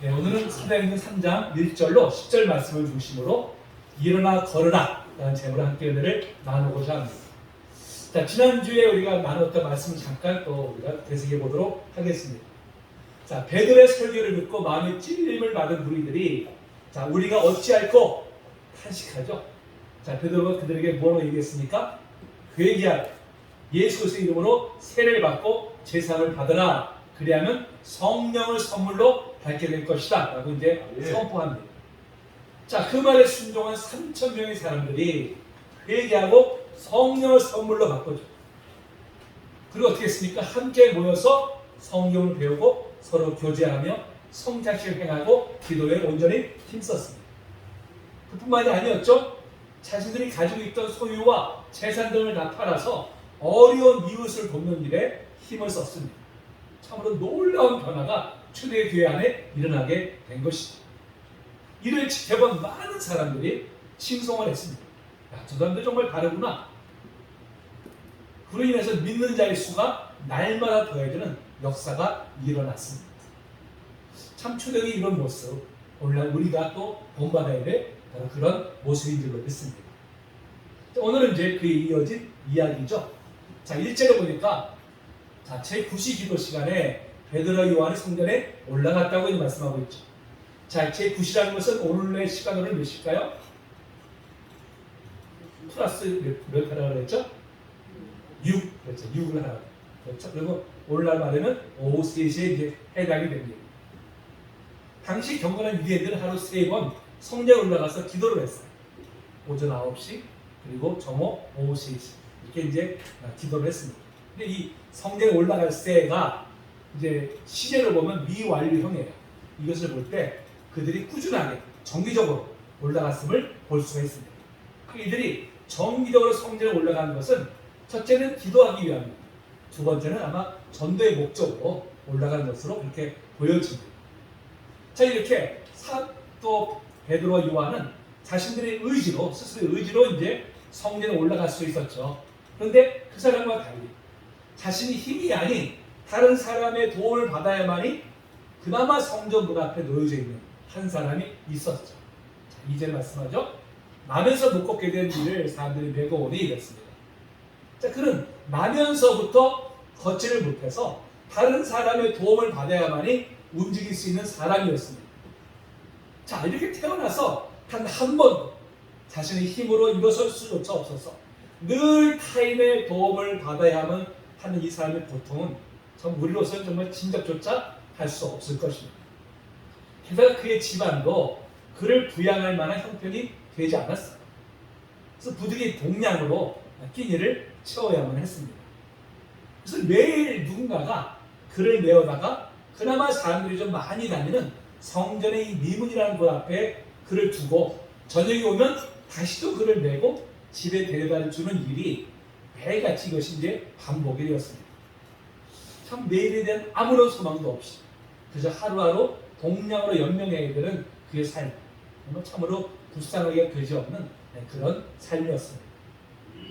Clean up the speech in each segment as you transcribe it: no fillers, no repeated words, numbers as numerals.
네, 오늘은 사도행전 3장 1절로 10절 말씀을 중심으로 일어나 걸으라 라는 제목으로 함께 은혜를 나누고자 합니다. 자, 지난주에 우리가 나눴던 말씀을 잠깐 또 우리가 되새겨 보도록 하겠습니다. 자, 베드로의 설교를 듣고 마음의 찔림을 받은 무리들이 자, 우리가 어찌할꼬 탄식하죠. 자, 베드로가 그들에게 뭐라고 얘기했습니까? 회개하라. 예수 그리스도의 이름으로 세례를 받고 제사를 받으라. 그리하면 성령을 선물로 받게 될 것이다 라고 이제 선포합니다. 자, 그 말에 순종한 3,000명의 사람들이 회개하고 성령을 선물로 바꿔줘. 그리고 어떻게 했습니까? 함께 모여서 성경을 배우고 서로 교제하며 성자식을 행하고 기도에 온전히 힘썼습니다. 그뿐만이 아니었죠. 자신들이 가지고 있던 소유와 재산 등을 다 팔아서 어려운 이웃을 돕는 일에 힘을 썼습니다. 참으로 놀라운 변화가 초대교회 안에 일어나게 된 것이죠. 이를 지켜본 많은 사람들이 칭송을 했습니다. 야, 저 사람들 정말 다르구나. 그로 인해서 믿는 자의 수가 날마다 더해지는 역사가 일어났습니다. 참 초대교회의 이런 모습, 오늘날 우리가 또 본받아야 될 그런 모습인 줄로 믿습니다. 오늘은 이제 그에 이어진 이야기죠. 자, 1절에 보니까 자, 제9시 기도 시간에 베드로 요한이 성전에 올라갔다고 말씀하고 있죠. 자, 제9시라는 것은 오늘의 시간으로는 몇 시일까요? 플러스 몇 하라고 그랬죠? 6. 그렇죠. 6을 하라고. 그렇죠. 그리고 오늘날 말에는 오후 3시에 이제 해당이 됩니다. 당시 경건한 유대인들은 하루 3번 성전에 올라가서 기도를 했어요. 오전 9시, 그리고 정오, 오후 3시. 이렇게 이제 기도를 했습니다. 근데 이 성전에 올라갈 때가 이제 시제를 보면 미완료형이에요. 이것을 볼 때 그들이 꾸준하게 정기적으로 올라갔음을 볼 수가 있습니다. 이들이 정기적으로 성전에 올라가는 것은 첫째는 기도하기 위함입니다. 두 번째는 아마 전도의 목적으로 올라가는 것으로 그렇게 보여집니다. 자, 이렇게 사도 베드로와 요한은 자신들의 의지로, 스스로의 의지로 이제 성전에 올라갈 수 있었죠. 그런데 그 사람과 달리 자신이 힘이 아닌 다른 사람의 도움을 받아야만이 그나마 성전 문 앞에 놓여져 있는 한 사람이 있었죠. 자, 이제 말씀하죠. 나면서 못 걷게 된 일을 사람들이 메고 오니 이랬습니다. 자, 그는 나면서부터 걷지를 못해서 다른 사람의 도움을 받아야만이 움직일 수 있는 사람이었습니다. 자, 이렇게 태어나서 단 한 번도 자신의 힘으로 일어설 수조차 없어서 늘 타인의 도움을 받아야만 하는 이 사람의 고통은 참 우리로서는 정말 짐작조차 할 수 없을 것입니다. 게다가 그의 집안도 그를 부양할 만한 형편이 되지 않았어요. 그래서 부득이 동량으로 끼니를 채워야만 했습니다. 그래서 매일 누군가가 그를 메어다가 그나마 사람들이 좀 많이 다니는 성전의 이 미문이라는 곳 앞에 그를 두고 저녁이 오면 다시 또 그를 메고 집에 데려다 주는 일이 매일같이 이것이 이제 반복이 되었습니다. 참 내일에 대한 아무런 소망도 없이 그저 하루하루 동량으로 연명해야 되는 그의 삶, 정말 참으로 불쌍하게 되지없는 그런 삶이었습니다.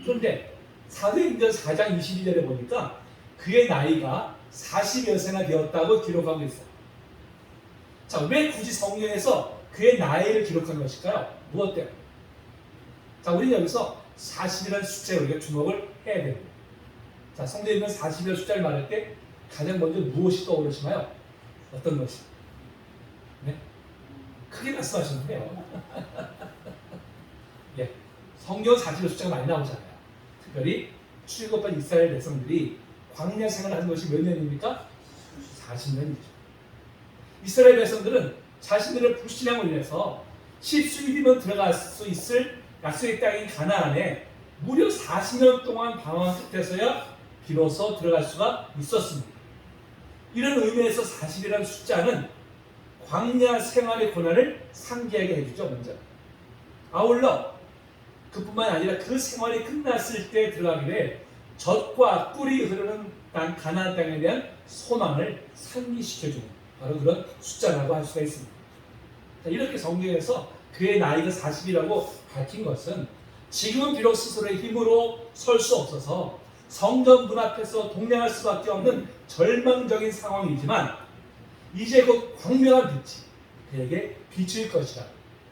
그런데 사도행전 4장 22절에 보니까 그의 나이가 40여 세나 되었다고 기록하고 있어요. 자, 왜 굳이 성경에서 그의 나이를 기록한 것일까요? 무엇 때문에? 자, 우리는 여기서 40이라는 숫자에 우리가 주목을 해야 됩니다. 자, 성경에 있는 40이라는 숫자를 말할 때 가장 먼저 무엇이 떠오르시나요? 어떤 것이? 네? 크게 말씀하시는데요. 예, 성경 40의 숫자가 많이 나오잖아요. 특별히 출애굽한 이스라엘 백성들이 광야 생활을 한 것이 몇 년입니까? 40년이죠. 이스라엘 백성들은 자신들의 불신앙을 위해서 십수일이면 들어갈 수 있을 약속의 땅인 가나안에 무려 40년 동안 방황 끝에서야 비로소 들어갈 수가 있었습니다. 이런 의미에서 40이라는 숫자는 광야 생활의 고난을 상기하게 해주죠. 먼저 아울러 그뿐만 아니라 그 생활이 끝났을 때 들어가기에 젖과 꿀이 흐르는 땅 가나안 땅에 대한 소망을 상기시켜주는 바로 그런 숫자라고 할 수가 있습니다. 자, 이렇게 성경에서 그의 나이가 40이라고 밝힌 것은 지금은 비록 스스로의 힘으로 설 수 없어서 성전 문 앞에서 동냥할 수밖에 없는 절망적인 상황이지만 이제 그 광명한 빛이 그에게 비칠 것이다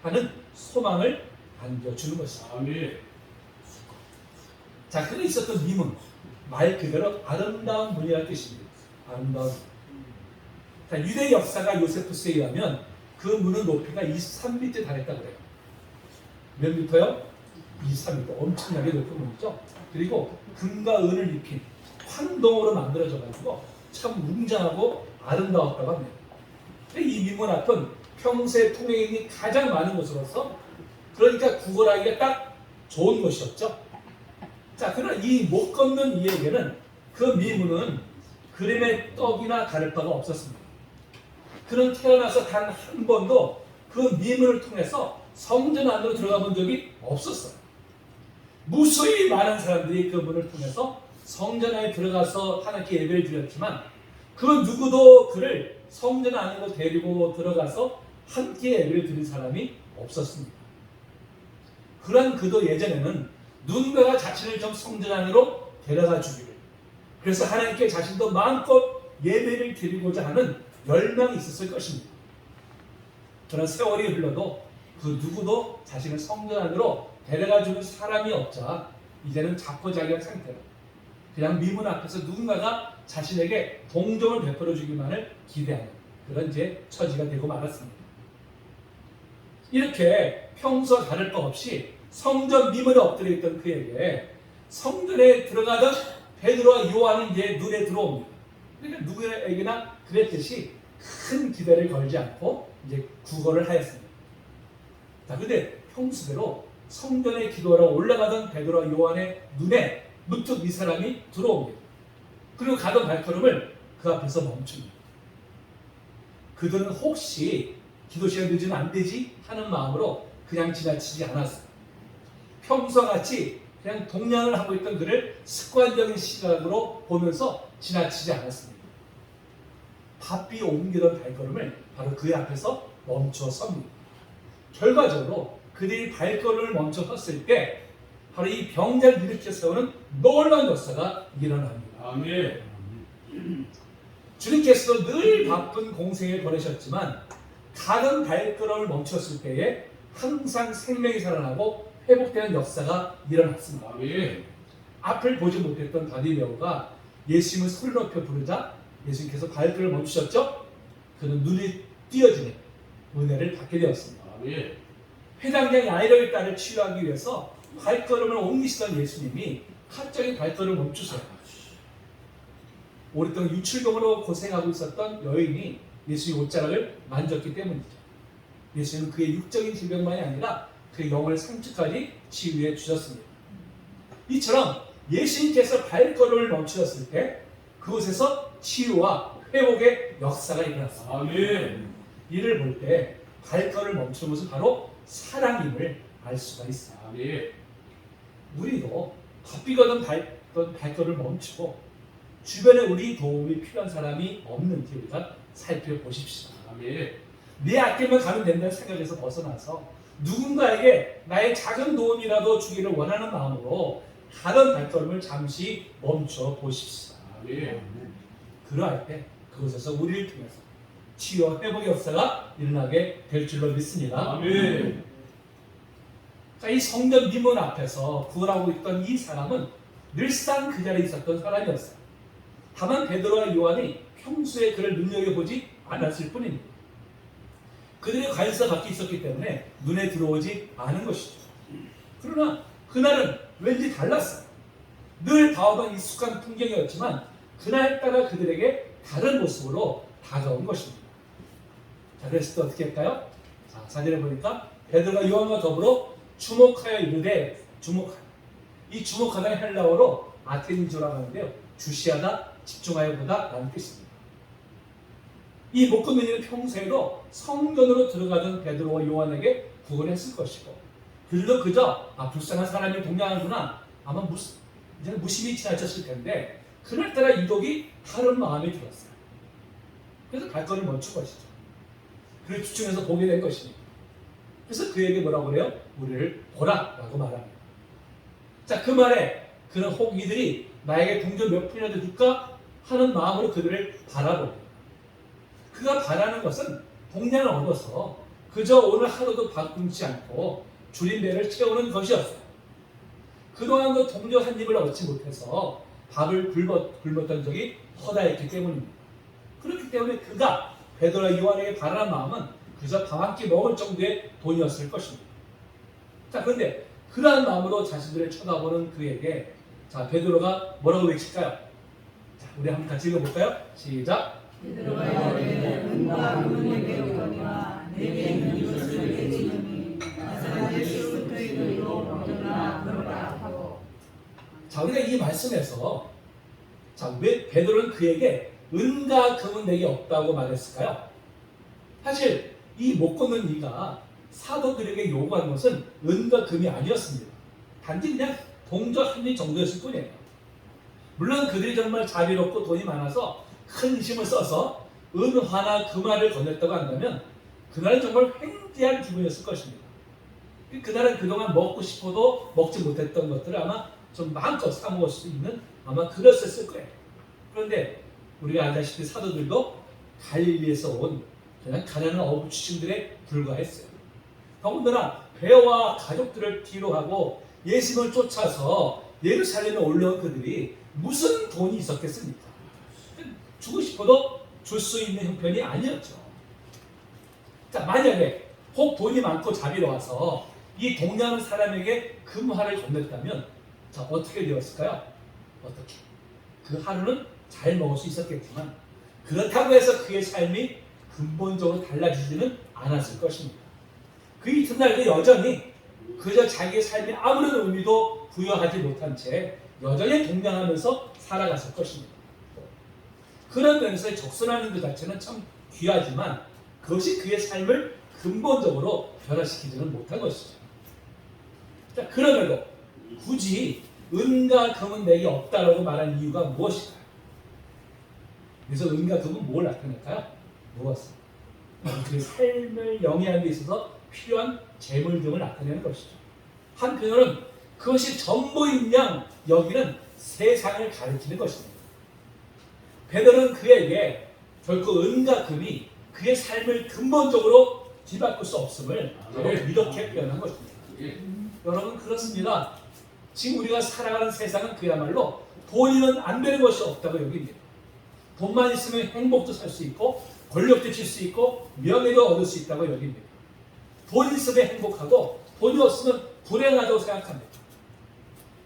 하는 소망을 안겨주는 것이다. 아멘. 자, 그에 있었던 님은 말 그대로 아름다운 문이라는 뜻입니다. 아름다운 문. 자, 유대 역사가 요세푸스에 의하면 그 문은 높이가 23m 달했다고 그래요. 몇 미터요? 23m. 엄청나게 높은 문이죠. 그리고 금과 은을 입힌 황동으로 만들어져가지고 참 웅장하고 아름다웠다고 합니다. 이 미문 앞은 평소에 통행인이 가장 많은 곳으로서 그러니까 구걸하기가 딱 좋은 곳이었죠. 자, 그러나 이 못 걷는 이에게는 그 미문은 그림의 떡이나 다를 바가 없었습니다. 그는 태어나서 단 한 번도 그 미문을 통해서 성전 안으로 들어가 본 적이 없었어요. 무수히 많은 사람들이 그 문을 통해서 성전 안에 들어가서 하나님께 예배를 드렸지만 그 누구도 그를 성전 안으로 데리고 들어가서 함께 예배를 드린 사람이 없었습니다. 그러한 그도 예전에는 누군가가 자신을 좀 성전 안으로 데려가 주기를, 그래서 하나님께 자신도 마음껏 예배를 드리고자 하는 열망이 있었을 것입니다. 그러나 세월이 흘러도 그 누구도 자신을 성전 안으로 데려가 주는 사람이 없자 이제는 자포자기한 상태로 그냥 미문 앞에서 누군가가 자신에게 동정을 베풀어 주기만을 기대하는 그런 이제 처지가 되고 말았습니다. 이렇게 평소 다를 바 없이 성전 미문에 엎드려 있던 그에게 성전에 들어가던 베드로와 요한이 이제 눈에 들어옵니다. 그러니까 누구에게나 그랬듯이 큰 기대를 걸지 않고 이제 구걸을 하였습니다. 자, 근데 평소대로 성전에 기도하러 올라가던 베드로와 요한의 눈에 문득 이 사람이 들어옵니다. 그리고 가던 발걸음을 그 앞에서 멈춥니다. 그들은 혹시 기도 시간 늦으면 안 되지 하는 마음으로 그냥 지나치지 않았어요. 평소와 같이 그냥 동냥을 하고 있던 그를 습관적인 시각으로 보면서 지나치지 않았습니다. 바삐 옮기던 발걸음을 바로 그 앞에서 멈춰 섭니다. 결과적으로 그들이 발걸음을 멈춰 섰을 때 바로 이 병자를 일으켜 세우는 놀라운 역사가 일어납니다. 아멘. 주님께서도 늘 바쁜 공생을 보내셨지만 가는 발걸음을 멈췄을 때에 항상 생명이 살아나고 회복되는 역사가 일어났습니다. 아멘. 앞을 보지 못했던 바디메오가 예수님을 소리 높여 부르자 예수님께서 발걸음을 멈추셨죠? 그는 눈이 띄어지는 은혜를 받게 되었습니다. 아멘. 회당장 야이로의 딸을 치유하기 위해서 발걸음을 옮기시던 예수님이 갑자기 발걸음을 멈추세요. 오랫동안 유출병으로 고생하고 있었던 여인이 예수의 옷자락을 만졌기 때문이죠. 예수님은 그의 육적인 질병만이 아니라 그의 영을 상처까지 치유해 주셨습니다. 이처럼 예수님께서 발걸음을 멈추셨을 때 그곳에서 치유와 회복의 역사가 일어났습니다. 아멘. 이를 볼 때 발걸음을 멈추는 것은 바로 사랑임을 알 수가 있어요. 아멘. 우리도 바삐 걷는 발걸음을 멈추고 주변에 우리 도움이 필요한 사람이 없는지 우리가 살펴보십시오. 아멘. 내 아끼면 가면 된다는 생각에서 벗어나서 누군가에게 나의 작은 도움이라도 주기를 원하는 마음으로 다른 발걸음을 잠시 멈춰 보십시오. 아멘. 그러할 때 그곳에서 우리를 통해서 치유와 회복의 역사가 일어나게 될 줄로 믿습니다. 아멘. 자, 이 성전 미문 앞에서 구걸하고 있던 이 사람은 늘상 그 자리에 있었던 사람이었어요. 다만 베드로와 요한이 평소에 그를 눈여겨보지 않았을 뿐입니다. 그들의 관심사 밖에 있었기 때문에 눈에 들어오지 않은 것이죠. 그러나 그날은 왠지 달랐어요. 늘 봐오던 익숙한 풍경이었지만 그날따라 그들에게 다른 모습으로 다가온 것입니다. 자, 그랬을 때 어떻게 할까요? 자, 사진을 보니까 베드로가 요한과 더불어 주목하여 이르되 주목하여. 이 주목하다는 헬라어로 아테니조라고 하는데요. 주시하다, 집중하여 보다 라는 뜻입니다. 이 못 걷는 이는 평소에도 성전으로 들어가던 베드로와 요한에게 구걸했을 것이고 그들도 그저 불쌍한 사람이 동냥하구나 아마 이제는 무심히 지나쳤을 텐데 그날따라 유독이 다른 마음이 들었어요. 그래서 발걸음을 멈춘 것이죠. 그를 집중해서 보게 된 것입니다. 그래서 그에게 뭐라고 그래요? 우리를 보라 라고 말합니다. 자, 그 말에 그는 혹 이들이 나에게 동전 몇 푼이라도 줄까 하는 마음으로 그들을 바라봅니다. 그가 바라는 것은 동량을 얻어서 그저 오늘 하루도 밥 굶지 않고 줄인 배를 채우는 것이었어요. 그동안 그 동료 한 입을 얻지 못해서 밥을 굶었던 적이 허다했기 때문입니다. 그렇기 때문에 그가 베드로와 요한에게 바라는 마음은 그저 밥 한 끼 먹을 정도의 돈이었을 것입니다. 자, 그런데 그러한 마음으로 자신들을 쳐다보는 그에게 자, 베드로가 뭐라고 외칠까요? 자, 우리 한번 같이 읽어볼까요? 시작. 베드로가 이르되 은과 금은 내게 없거니와 내게 있는 것을 내게 주노니 나사렛 예수 그리스도 이름으로 얻으라 그러라 하고. 자, 우리가 이 말씀에서 자, 왜 베드로는 그에게 은과 금은 내게 없다고 말했을까요? 사실 이 못 걷는 이가 사도들에게 요구한 것은 은과 금이 아니었습니다. 단지 그냥 동저 한 입 정도였을 뿐이에요. 물론 그들이 정말 자비롭고 돈이 많아서 큰 힘을 써서 은화나 금화를 건넸다고 한다면 그날은 정말 횡재한 기분이었을 것입니다. 그날은 그동안 먹고 싶어도 먹지 못했던 것들을 아마 좀 마음껏 사 먹을 수 있는 아마 그랬었을 거예요. 그런데 우리가 알다시피 사도들도 갈릴리에서 온 그냥 가난한 어부 출신들에 불과했어요. 더군다나 배와 가족들을 뒤로 하고 예수님을 쫓아서 예루살렘에 올라온 그들이 무슨 돈이 있었겠습니까? 주고 싶어도 줄 수 있는 형편이 아니었죠. 자, 만약에 혹 돈이 많고 자비로워서 이 동양한 사람에게 금화를 건넸다면 자, 어떻게 되었을까요? 어떻게? 그 하루는 잘 먹을 수 있었겠지만 그렇다고 해서 그의 삶이 근본적으로 달라지지는 않았을 것입니다. 그 이튿날도 여전히 그저 자기의 삶에 아무런 의미도 부여하지 못한 채 여전히 동냥하면서 살아갔을 것입니다. 그런 면에서 적선하는 것 자체는 참 귀하지만 그것이 그의 삶을 근본적으로 변화시키지는 못한 것이죠. 자, 그럼에도 굳이 은과 금은 내게 없다라고 말한 이유가 무엇일까요? 그래서 은과 금은 뭘 나타낼까요? 무엇을? 그의 삶을 영위하는 데 있어서 필요한 재물 등을 나타내는 것이죠. 한편으로는 그것이 전부인 양 여기는 세상을 가리키는 것입니다. 베드로는 그에게 결코 은과 금이 그의 삶을 근본적으로 뒤바꿀 수 없음을 이렇게 표현한 것입니다. 여러분 그렇습니다. 지금 우리가 살아가는 세상은 그야말로 돈이면 안 되는 것이 없다고 여깁니다. 돈만 있으면 행복도 살 수 있고 권력도 질 수 있고 명예도 얻을 수 있다고 여깁니다. 돈이 있으면 행복하고 돈이 없으면 불행하다고 생각합니다.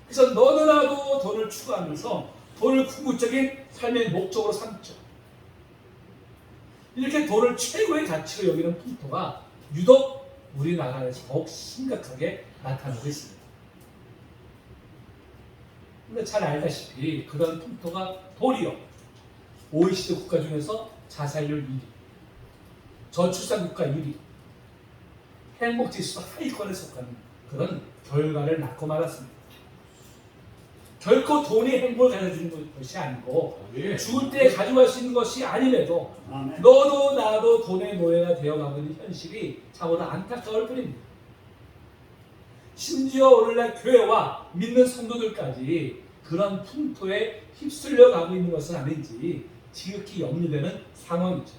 그래서 너무나도 돈을 추구하면서 돈을 궁극적인 삶의 목적으로 삼죠. 이렇게 돈을 최고의 가치로 여기는 풍토가 유독 우리나라에서 더욱 심각하게 나타나고 있습니다. 근데 잘 알다시피 그런 풍토가 도리어 OECD 국가 중에서 자살률 1위, 저출산 국가 1위, 행복지수 하위권에 속하는 그런 결과를 낳고 말았습니다. 결코 돈이 행복을 가져주는 것이 아니고 죽을 때 가져갈 수 있는 것이 아님에도 너도 나도 돈의 노예가 되어가고 있는 현실이 참으로 안타까울 뿐입니다. 심지어 오늘날 교회와 믿는 성도들까지 그런 풍토에 휩쓸려 가고 있는 것은 아닌지 지극히 염려되는 상황이죠.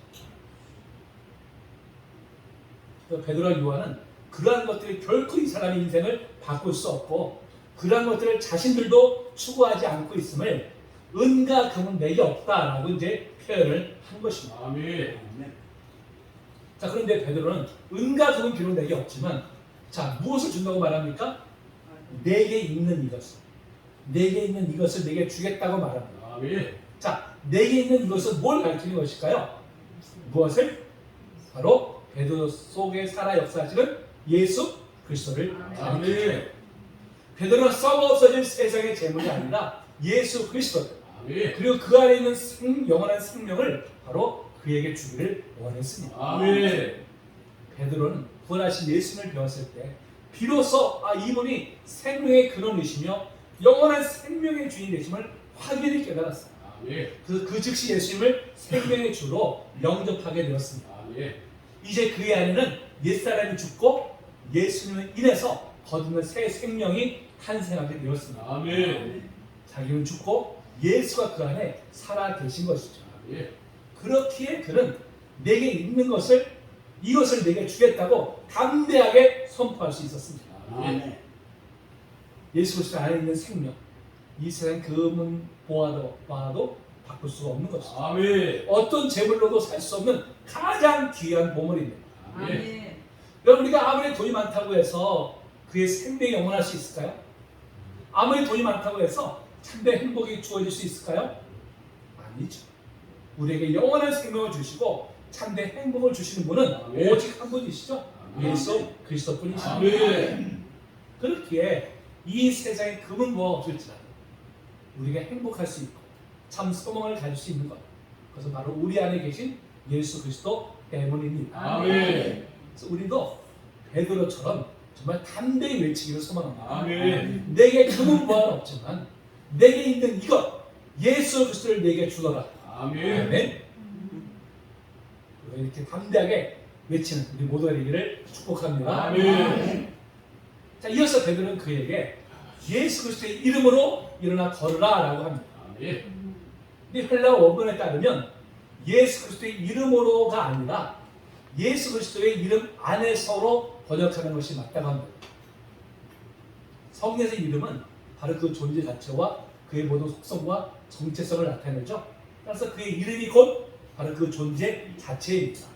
베드로와 요한은 그러한 것들이 결코 이 사람의 인생을 바꿀 수 없고 그러한 것들을 자신들도 추구하지 않고 있음을 은과 금은 내게 없다라고 이제 표현을 한 것입니다. 아멘. 자, 그런데 베드로는 은과 금은 비록 내게 없지만 자, 무엇을 준다고 말합니까? 내게 있는 이것을. 내게 있는 이것을 내게 주겠다고 말합니다. 아멘. 자, 내게 있는 이것은 뭘 가리키는 것일까요? 무엇을? 바로 베드로 속에 살아 역사하시는 예수 그리스도를 가리킵니다. 베드로는 썩어 없어질 세상의 재물이 아니라 예수 그리스도. 아멘. 그리고 그 안에 있는 영원한 생명을 바로 그에게 주기를 원했습니다. 아멘. 베드로는 구원하신 예수님을 배웠을 때 비로소 이분이 생명의 근원이시며 영원한 생명의 주인 되심을 확연히 깨달았어요. 아멘. 그 즉시 예수님을 생명의 주로 영접하게 되었습니다. 아멘. 이제 그의 안에는 옛사람이 죽고 예수님을 인해서 거듭난 새 생명이 탄생하게 되었습니다. 아멘. 자기는 죽고 예수가 그 안에 살아 계신 것이죠. 아멘. 그렇기에 그는 내게 있는 것을 이것을 내게 주겠다고 담대하게 선포할 수 있었습니다. 아멘. 예수 그리스도 안에 있는 생명, 이 세상 금은 보아도 바꿀 수가 없는 것입니다. 아멘. 어떤 재물로도 살 수 없는 가장 귀한 보물입니다. 아멘. 여러분, 우리가 아무리 돈이 많다고 해서 그의 생명이 영원할 수 있을까요? 아무리 돈이 많다고 해서 참된 행복이 주어질 수 있을까요? 아니죠. 우리에게 영원한 생명을 주시고 참된 행복을 주시는 분은 아멘. 오직 한 분이시죠. 아멘. 예수 그리스도뿐이시죠. 아멘. 그렇기에 이 세상에 금은 뭐 없을지라도 우리가 행복할 수 있고 참 소망을 가질 수 있는 것, 그것은 바로 우리 안에 계신 예수 그리스도 때문입니다. 아멘. 그래서 우리도 베드로처럼 정말 담대히 외치기를 소망합니다. 아멘. 내게 금은 뭐는 없지만 내게 있는 이것, 예수 그리스도를 내게 주더라. 아멘. 아멘. 우리가 이렇게 담대하게 외치는 우리 모두가 되기를 축복합니다. 아멘. 자, 이어서 베드로는 그에게 예수 그리스도의 이름으로 일어나 걸으라 라고 합니다. 아멘. 근데 헬라어 원문에 따르면 예수 그리스도의 이름으로가 아니라 예수 그리스도의 이름 안에서로 번역하는 것이 맞다고 합니다. 성경에서 이름은 바로 그 존재 자체와 그의 모든 속성과 정체성을 나타내죠. 따라서 그의 이름이 곧 바로 그 존재 자체입니다.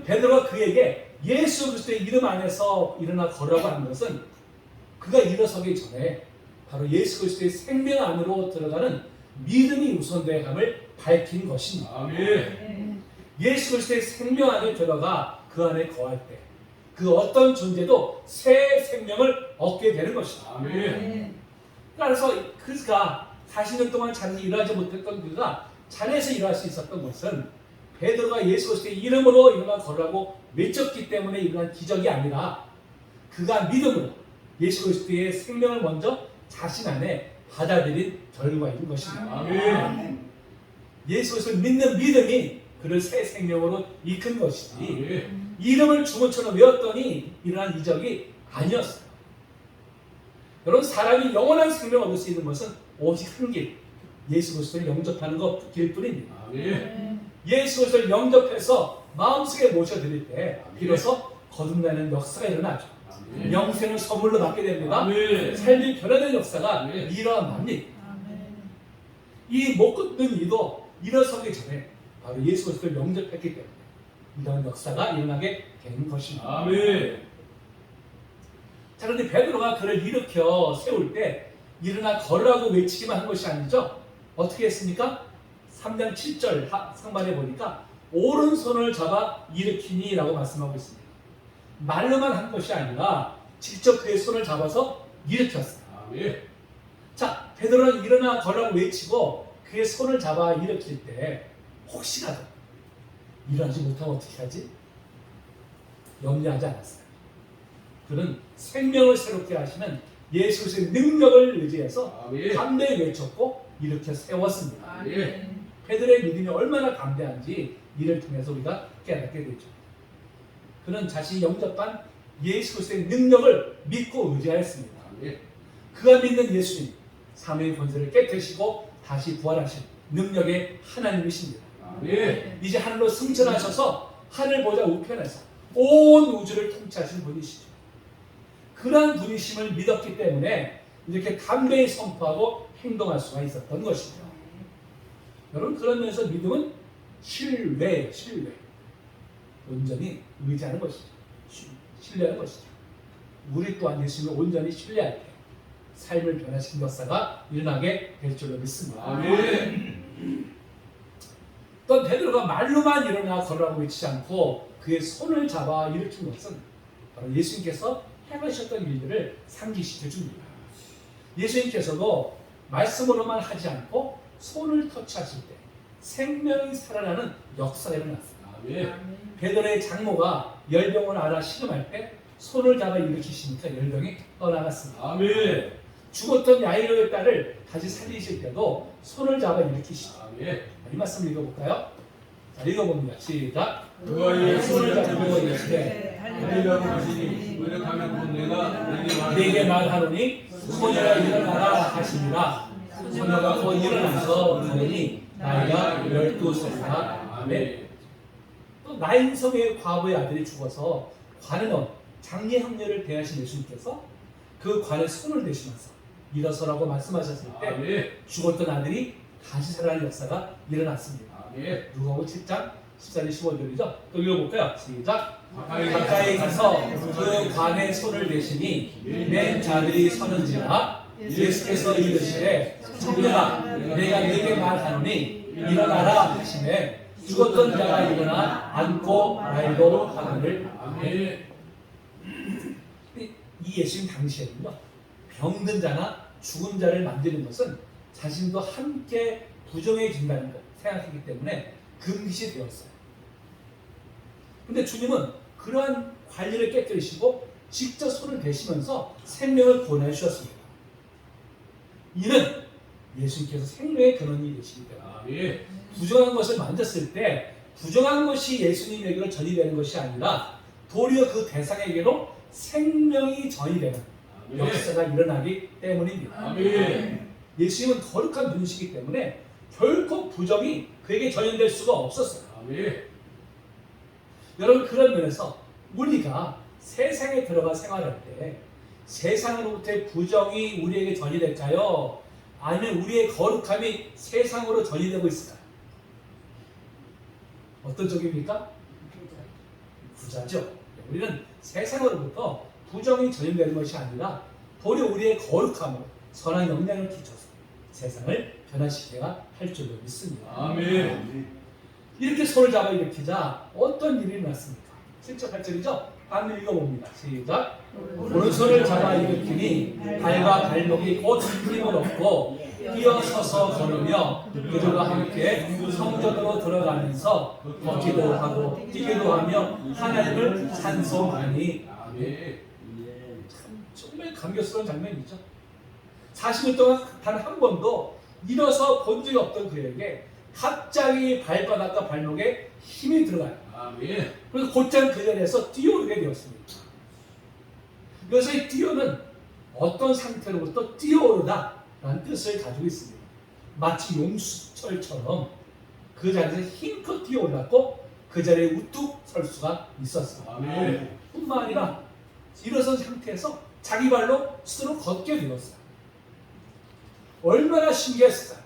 베드로가 그에게 예수 그리스도의 이름 안에서 일어나 걸으라고 하는 것은 그가 일어서기 전에 바로 예수 그리스도의 생명 안으로 들어가는 믿음이 우선돼야 함을 밝힌 것입니다. 아멘. 예수 그리스도의 생명 안에 들어가 그 안에 거할 때 그 어떤 존재도 새 생명을 얻게 되는 것입니다. 아멘. 그래서 그가 40년 동안 자신이 일하지 못했던 그가 자리에서 일할 수 있었던 것은 베드로가 예수 그리스도의 이름으로 일어나 걸으라고 외쳤기 때문에 일어난 기적이 아니라 그가 믿음으로 예수 그리스도의 생명을 먼저 자신 안에 받아들인 결과인 것입니다. 아멘. 예수 그리스도를 믿는 믿음이 그를 새 생명으로 이끈 것이지 아멘. 이름을 주문처럼 외웠더니 일어난 이적이 아니었어요. 여러분, 사람이 영원한 생명을 얻을 수 있는 것은 오직 한 길, 예수 그리스도를 영접하는 것 길뿐입니다. 아멘. 예수 그리스도를 영접해서 마음속에 모셔드릴 때 비로소 거듭나는 역사가 일어나죠. 아멘. 영생을 선물로 받게 됩니다. 아멘. 삶이 변화되는 역사가 아멘. 일어납니다. 이 못 걷는 이도 일어서기 전에 바로 예수 그리스도를 영접했기 때문에 이런 역사가 일어나게 되는 것입니다. 아멘. 자, 그런데 베드로가 그를 일으켜 세울 때 일어나 걸으라고 외치기만 한 것이 아니죠. 어떻게 했습니까? 3장 7절 상반에 보니까 오른손을 잡아 일으키니 라고 말씀하고 있습니다. 말로만 한 것이 아니라 직접 그의 손을 잡아서 일으켰어요. 아멘. 자, 베드로는 일어나 걸으라고 외치고 그의 손을 잡아 일으킬 때 혹시라도 일어나지 못하면 어떻게 하지? 염려하지 않았어요. 그는 생명을 새롭게 하시는 예수 그리스도의 능력을 의지해서 아멘. 담대히 외쳤고 일으켜 세웠습니다. 아멘. 베드로의 믿음이 얼마나 담대한지 이를 통해서 우리가 깨닫게 되죠. 그는 자신이 영접한 예수 그리스도의 능력을 믿고 의지하였습니다. 아멘. 그가 믿는 예수님, 사명의 권세를 깨뜨리시고 다시 부활하신 능력의 하나님이십니다. 아멘. 이제 하늘로 승천하셔서 하늘 보좌 우편에서 온 우주를 통치하신 분이시죠. 그러한 분이심을 믿었기 때문에 이렇게 담대히 선포하고 행동할 수가 있었던 것이죠. 여러분, 그런 면에서 믿음은 신뢰예요. 신뢰. 온전히 의지하는 것이죠. 신뢰하는 것이죠. 우리 또한 예수님을 온전히 신뢰할 때 삶을 변화시킨 역사가 일어나게 될 줄로 믿습니다. 아멘. 또 베드로가 말로만 일어나 걸으라고 외치지 않고 그의 손을 잡아 일으킨 것은 바로 예수님께서 행하셨던 일들을 상기시켜 줍니다. 예수님께서도 말씀으로만 하지 않고 손을 터치하실 때 생명이 살아나는 역사가 일어났습니다. 아멘. 베드로의 장모가 열병을 알아 신음할 때 손을 잡아 일으키시니까 열병이 떠나갔습니다. 아멘. 죽었던 야이로의 딸을 다시 살리실 때도 손을 잡아 일으키시죠. 아멘. 이 말씀 읽어볼까요? 자, 읽어봅니다. 시작. 그가 손을 예수를 잡고 잡고 이르시되 할렐루야 하시니 노력하면 곧 내가 내게 말하노니 소녀가 일어나라 하시니라. 소녀가 곧 일어나서 가니 나이가 12세라. 아멘. 또 또 나인성의 과부의 아들이 죽어서 관에 넣은 장례 형례를 대하신 예수님께서 그 관에 손을 대시면서 일어서라고 말씀하셨을 때 아멘. 죽었던 아들이 다시 살아날 역사가 일어났습니다. 아멘. 누가복음 7장 14절 15절이죠. 또 읽어볼까요? 시작. 가까이 가까이 가서 그 관에 손을 대시니 맨 자들이 서는지라 예수께서 이르시되 청년아 내가 네게 말하노니 일어나라 하시매 죽었던 자가 일어나 앉고 말도 하거늘. 아멘. 이 예수님 당시에는요, 병든 자나 죽은 자를 만드는 것은 자신도 함께 부정해진다는 것 생각했기 때문에 금기시 되었어요. 근데 주님은 그러한 관리를 깨뜨리시고 직접 손을 대시면서 생명을 구원해 주셨습니다. 이는 예수님께서 생명의 근원이 되시기 때문에 아멘. 부정한 것을 만졌을 때 부정한 것이 예수님에게로 전이 되는 것이 아니라 도리어 그 대상에게로 생명이 전이 되는 역사가 일어나기 때문입니다. 아멘. 예수님은 거룩한 분이시기 때문에 결코 부정이 그에게 전염될 수가 없었어요. 아멘. 여러분, 그런 면에서 우리가 세상에 들어가 생활할 때 세상으로부터의 부정이 우리에게 전이될까요? 아니면 우리의 거룩함이 세상으로 전이되고 있을까요? 어떤 쪽입니까? 부자죠. 우리는 세상으로부터 부정이 전염되는 것이 아니라 도리어 우리의 거룩함으로 선한 영향을 끼쳐서 세상을 변화시켜야 할 줄로 믿습니다. 아멘. 이렇게 손을 잡아 일으키자 어떤 일이 일어났습니까? 7절 8절이죠? 한번 읽어봅니다. 시작. 오른손을 잡아 일으키니 발과 발목이 곧 힘을 얻고 뛰어서서 걸으며 그들과 함께 성전으로 들어가면서 걷기도 하고 뛰기도 하며 하나님을 찬송하니. 아멘. 정말 감격스러운 장면이죠. 40년 동안 단 한 번도 일어서 본 적이 없던 그에게 갑자기 발바닥과 발목에 힘이 들어가요. 아멘. 그래서 곧장 그 자리에서 뛰어오르게 되었습니다. 그래서 이 뛰어는 어떤 상태로부터 뛰어오르다라는 뜻을 가지고 있습니다. 마치 용수철처럼 그 자리에서 힘껏 뛰어올랐고 그 자리에 우뚝 설 수가 있었습니다. 아멘. 뿐만 아니라 일어선 상태에서 자기 발로 스스로 걷게 되었어요. 얼마나 신기했을까요?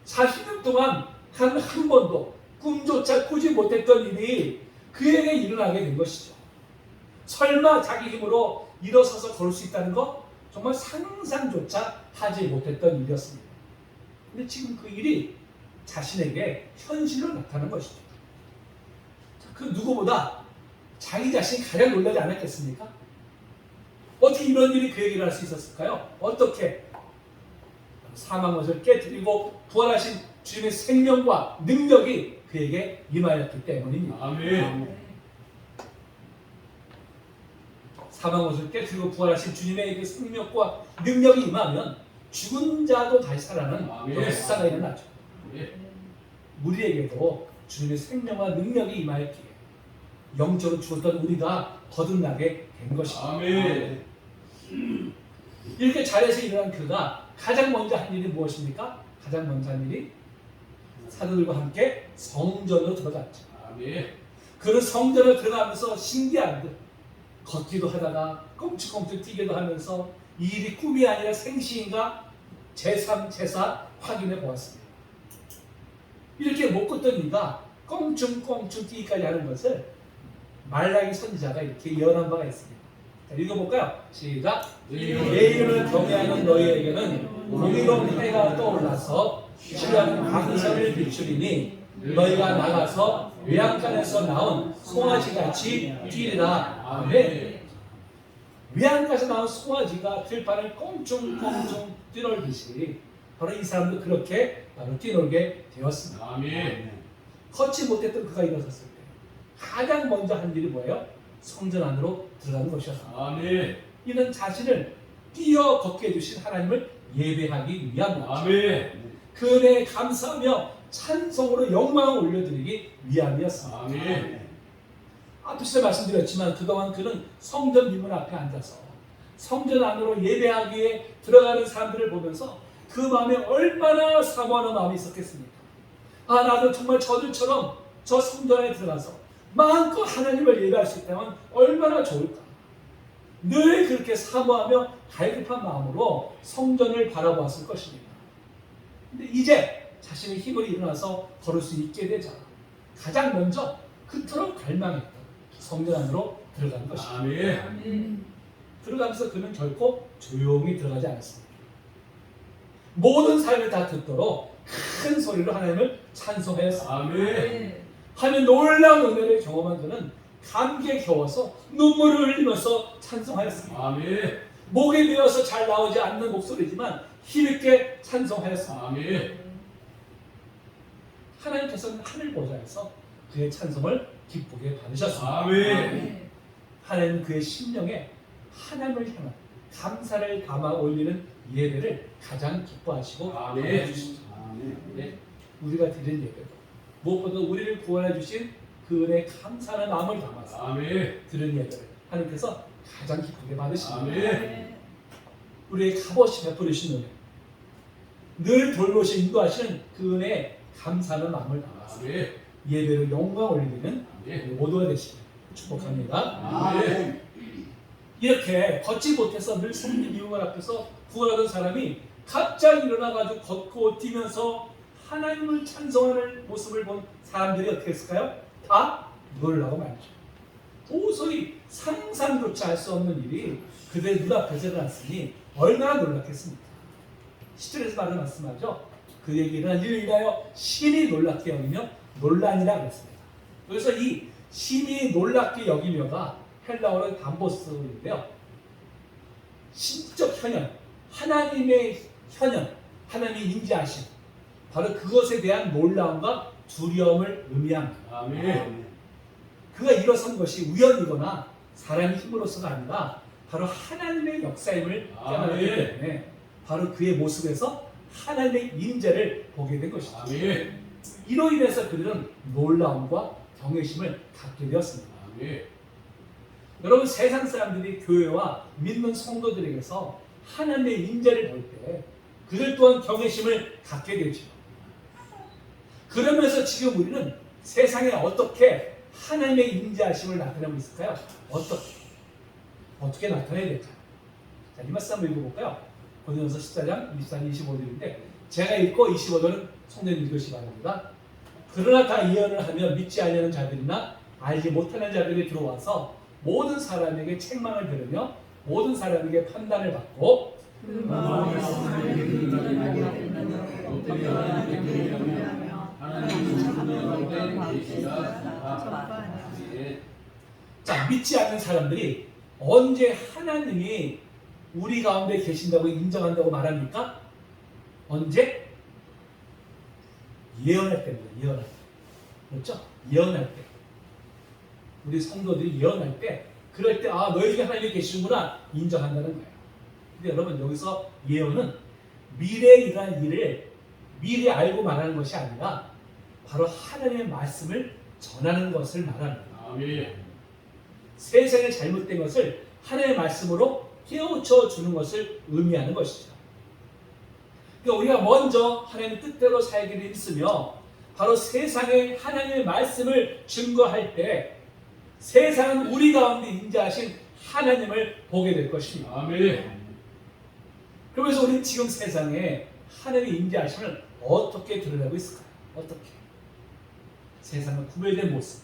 40년 동안 단 한 번도 꿈조차 꾸지 못했던 일이 그에게 일어나게 된 것이죠. 설마 자기 힘으로 일어서서 걸을 수 있다는 것? 정말 상상조차 하지 못했던 일이었습니다. 근데 지금 그 일이 자신에게 현실로 나타난 것이죠. 그 누구보다 자기 자신이 가장 놀라지 않았겠습니까? 어떻게 이런 일이 그에게 일어날 수 있었을까요? 어떻게? 사망 것을 깨뜨리고 부활하신 주님의 생명과 능력이 그에게 임하였기 때문입니다. 아멘. 사망 것을 깨뜨리고 부활하신 주님의 그 생명과 능력이 임하면 죽은 자도 다시 살아나는 아멘. 역사가 일어나죠. 아멘. 우리에게도 주님의 생명과 능력이 임하였기에 영적으로 죽었던 우리가 거듭나게 된 것입니다. 아멘. 이렇게 자리에서 일어난 그가 가장 먼저 한 일이 무엇입니까? 가장 먼저 한 일이 사도들과 함께 성전으로 들어갔죠. 아멘. 그는 성전을 들어가면서 신기한 듯 걷기도 하다가 꼼짝꼼짝 뛰기도 하면서 이 일이 꿈이 아니라 생시인가 제3, 제4 확인해 보았습니다. 이렇게 못 걷던 이가 껑충껑충 뛰기까지 하는 것을 말라기 선지자가 이렇게 예언한 바가 있습니다. 자, 읽어볼까요? 시작. 내 이름을 경외하는 너희에게는 공의로운 해가 떠올라서 신령한 광선을 비추리니 너희가 나가서 외양간에서 나온 송아지같이 뛰리라. 아멘. 외양간에서 나온 송아지가 들판을 꽁충꽁충 뛰놀듯이 바로 이 사람도 그렇게 바로 뛰놀게 되었습니다. 아멘. 걷지 못했던 그가 일어섰을 때 가장 먼저 한 일이 뭐예요? 성전 안으로 들어가는 것이었습니다. 아멘. 이는 자신을 뛰어 걷게 해주신 하나님을 예배하기 위한 것이죠. 아멘. 그 은혜에 감사하며 찬송으로 영광을 올려드리기 위함이었습니다. 아멘. 앞에서 말씀드렸지만 그동안 그는 성전 미문 앞에 앉아서 성전 안으로 예배하기 위해 들어가는 사람들을 보면서 그 마음에 얼마나 사모하는 마음이 있었겠습니까? 아, 나도 정말 저들처럼 저 성전 안에 들어가서 마음껏 하나님을 예배할 수 있다면 얼마나 좋을까. 늘 그렇게 사모하며 갈급한 마음으로 성전을 바라보았을 것입니다. 근데 이제 자신의 힘으로 일어나서 걸을 수 있게 되자 가장 먼저 그토록 갈망했던 성전 안으로 들어가는 것입니다. 아멘. 아멘. 들어가면서 그는 결코 조용히 들어가지 않았습니다. 모든 사람이 다 듣도록 큰 소리로 하나님을 찬송하였습니다. 아멘. 하면 놀라운 은혜를 경험한 그는 감기에 겨워서 눈물을 흘리면서 찬송하였습니다. 아멘. 목에 메어서 잘 나오지 않는 목소리지만 힘있게 찬송하였습니다. 아멘. 하나님께서는 하늘 보좌에서 그의 찬송을 기쁘게 받으셨습니다. 아멘. 하나님은 그의 심령에 하나님을 향한 감사를 담아 올리는 예배를 가장 기뻐하시고 아멘. 받아주시죠. 네, 우리가 드린 예배도 무엇보다 우리를 구원해 주신 그 은혜에 감사하는 마음을 담아서 아멘. 드린 예배를 하나님께서 가장 기쁘게 받으십니다. 아멘. 우리의 값없이 베푸르신 은혜, 늘 돌보시 인도하시는 그 은혜에 감사하는 마음을 담아서 아멘. 예배로 영광 올리는 우리 아멘. 모두가 되시길 축복합니다. 아멘. 이렇게 걷지 못해서 늘 성령 미움을 앞에서 구원하던 사람이 갑자기 일어나가지고 걷고 뛰면서 하나님을 찬송하는 모습을 본 사람들이 어떻게 했을까요? 다 놀라고 말죠. 도저히 상상조차 할 수 없는 일이 그들의 눈앞에서 일어났으니 얼마나 놀랐겠습니까? 10절에서 바로 말씀하죠. 그에게 일어난 일을 인하여 심히 놀랍게 여기며 놀라니라 그랬습니다. 그래서 이 심히 놀랍게 여기며가 헬라어는 담보스인데요. 신적 현현, 하나님의 현현, 하나님이 임재하심, 바로 그것에 대한 놀라움과 두려움을 의미합니다. 아멘. 그가 일어선 것이 우연이거나 사람의 힘으로서가 아니라 바로 하나님의 역사임을 깨달았기 때문에 바로 그의 모습에서 하나님의 임재를 보게 된 것이죠. 아멘. 이로 인해서 그들은 놀라움과 경외심을 갖게 되었습니다. 아멘. 여러분, 세상 사람들이 교회와 믿는 성도들에게서 하나님의 임재를 볼 때 그들 또한 경외심을 갖게 되죠. 그러면서 지금 우리는 세상에 어떻게 하나님의 임재하심을 나타내고 있을까요? 어떻게 나타내야 될까요? 자, 이 말씀 한번 읽어볼까요? 고린도전서 14장 24절 25절인데 제가 읽고 25절은 성도님 읽으시기 바랍니다. 그러나 다 예언을 하며 믿지 아니하는 자들이나 알지 못하는 자들이 들어와서 모든 사람에게 책망을 들으며 모든 사람에게 판단을 받고 그 마음에서 하나님을 믿어나게 하며 어떻게 하나님께 하며 하나님 주시는 가운데 계시다. 전파하냐. 자, 믿지 않는 사람들이 언제 하나님이 우리 가운데 계신다고 인정한다고 말합니까? 언제? 예언할 때입니다. 예언할 때. 그렇죠? 예언할 때. 우리 성도들이 예언할 때 그럴 때 너희 중에 하나님이 계시는구나 인정한다는 거예요. 근데 여러분, 여기서 예언은 미래에 일어날 일을 미리 알고 말하는 것이 아니라 바로 하나님의 말씀을 전하는 것을 말합니다. 아멘. 세상에 잘못된 것을 하나님의 말씀으로 깨우쳐 주는 것을 의미하는 것이죠. 그러니까 우리가 먼저 하나님의 뜻대로 살기를 힘쓰며 바로 세상에 하나님의 말씀을 증거할 때 세상은 우리 가운데 임재하신 하나님을 보게 될 것입니다. 아멘. 그러면서 우리는 지금 세상에 하나님의 임재하심을 어떻게 드러내고 있을까요? 어떻게? 세상은 구별된 모습,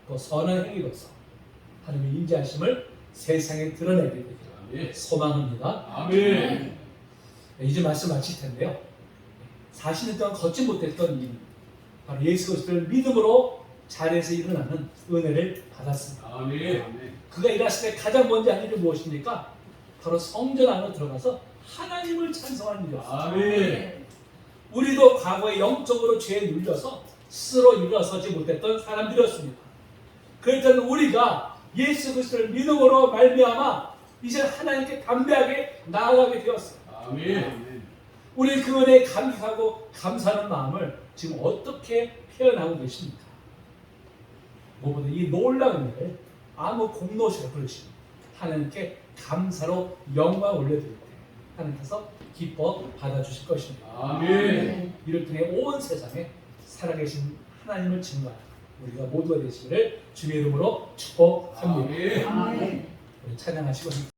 또 선한 행위로서 하나님의 임재하심을 세상에 드러내게 되기를 아멘. 소망합니다. 아멘. 이제 말씀 마칠 텐데요. 40년 동안 걷지 못했던 일, 바로 예수 그리스도를 믿음으로 자리에서 일어나는 은혜를 받았습니다. 아멘. 그가 일하실 때 가장 먼저 한 일이 무엇입니까? 바로 성전 안으로 들어가서 하나님을 찬송하는 일이었습니다. 아멘. 우리도 과거에 영적으로 죄에 눌려서 스스로 일어서지 못했던 사람들이었습니다. 그랬던 우리가 예수 그리스도를 믿음으로 말미암아 이제 하나님께 담대하게 나아가게 되었어요. 아멘. 우리 그 은혜에 감격하고 감사하는 마음을 지금 어떻게 표현하고 계십니까? 무엇보다 이 놀라운 은혜를 아무 공로시로 부르시는 하나님께 감사로 영광 올려드릴 때 하나님께서 기뻐 받아주실 것입니다. 아멘. 이를 통해 온 세상에 살아계신 하나님을 증거하는 우리가 모두가 되시기를 주님의 이름으로 축복합니다. 아멘. 아멘. 우리 찬양하시고